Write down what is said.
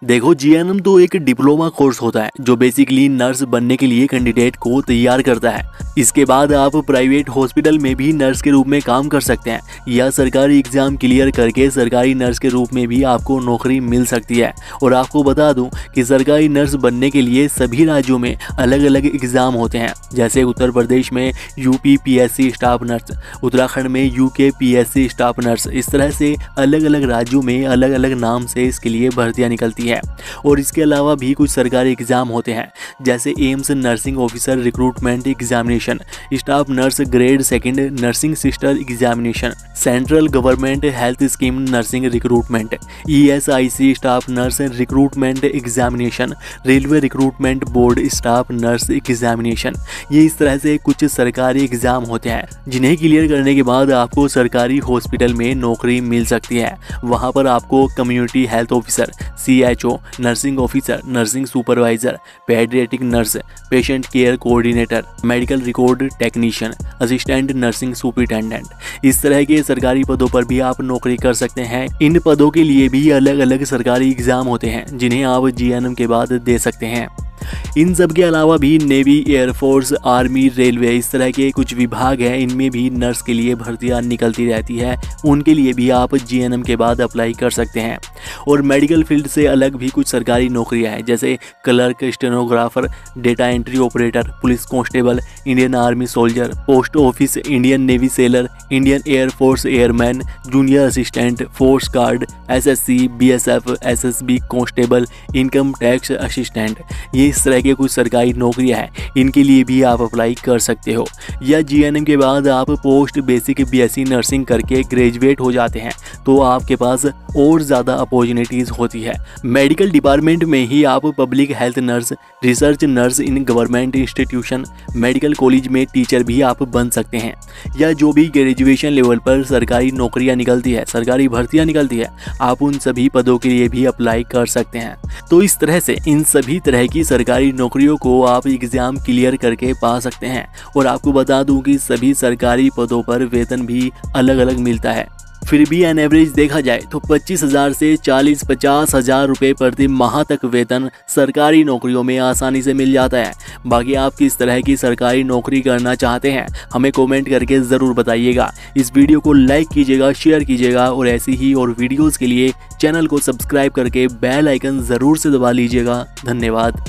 देखो, जीएनएम तो एक डिप्लोमा कोर्स होता है जो बेसिकली नर्स बनने के लिए कैंडिडेट को तैयार करता है। इसके बाद आप प्राइवेट हॉस्पिटल में भी नर्स के रूप में काम कर सकते हैं या सरकारी एग्जाम क्लियर करके सरकारी नर्स के रूप में भी आपको नौकरी मिल सकती है। और आपको बता दूं कि सरकारी नर्स बनने के लिए सभी राज्यों में अलग अलग एग्जाम होते हैं। जैसे उत्तर प्रदेश में UP PSC staff nurse, Uttarakhand में यूके पीएससी स्टाफ नर्स। इस तरह से अलग अलग राज्यों में अलग अलग नाम से इसके लिए भर्तियां निकलती है। और इसके अलावा भी कुछ सरकारी एग्जाम होते हैं, जैसे AIIMS nursing officer recruitment examination, staff nurse grade second nursing sister examination, central government health scheme nursing recruitment, ESIC staff nurse recruitment examination, railway recruitment board staff nurse examination. ये इस तरह से कुछ सरकारी एग्जाम होते हैं जिन्हें क्लियर करने के बाद आपको सरकारी हॉस्पिटल में नौकरी मिल सकती है। वहां पर आपको community health officer, CHO, nursing officer, nursing supervisor, paediatric nurse, patient care coordinator, medical record technician, assistant nursing superintendent, इस तरह के सरकारी पदों पर भी आप नौकरी कर सकते हैं। इन पदों के लिए भी अलग अलग सरकारी एग्जाम होते हैं जिन्हें आप जीएनएम के बाद दे सकते हैं। इन सब के अलावा भी नेवी, एयरफोर्स, आर्मी, रेलवे, इस तरह के कुछ विभाग हैं, इनमें भी नर्स के लिए भर्तियां निकलती रहती है। उनके लिए भी आप जीएनएम के बाद अप्लाई कर सकते हैं। और मेडिकल फील्ड से अलग भी कुछ सरकारी नौकरियां हैं, जैसे clerk, stenographer, data entry operator, police constable, Indian army soldier, post office, Indian navy seller, Indian air force airman, junior assistant, force guard, SSC, BSF, SSB constable, income tax assistant. ये इस तरह के कुछ सरकारी नौकरियां हैं, इनके लिए भी आप अप्लाई कर सकते हो। या जीएनएम के बाद आप पोस्ट बेसिक बीएससी नर्सिंग करके ग्रेजुएट हो जाते हैं तो आपके पास और ज़्यादा अपॉर्चुनिटीज़ होती है। मेडिकल डिपार्टमेंट में ही आप public health nurse, research nurse in government institution, medical college में टीचर भी आप बन सकते हैं। या जो भी ग्रेजुएशन लेवल पर सरकारी नौकरियां निकलती है, सरकारी भर्तियां निकलती है, आप उन सभी पदों के लिए भी अप्लाई कर सकते हैं। तो इस तरह से इन सभी तरह की सरकारी नौकरियों को आप एग्ज़ाम क्लियर करके पा सकते हैं। और आपको बता दूं कि सभी सरकारी पदों पर वेतन भी अलग अलग मिलता है। फिर भी एन एवरेज देखा जाए तो 25,000 से 40-50,000 रुपये प्रति माह तक वेतन सरकारी नौकरियों में आसानी से मिल जाता है। बाकी आप किस तरह की सरकारी नौकरी करना चाहते हैं हमें कमेंट करके ज़रूर बताइएगा। इस वीडियो को लाइक कीजिएगा, शेयर कीजिएगा और ऐसी ही और वीडियोज़ के लिए चैनल को सब्सक्राइब करके बेल आइकन ज़रूर से दबा लीजिएगा। धन्यवाद।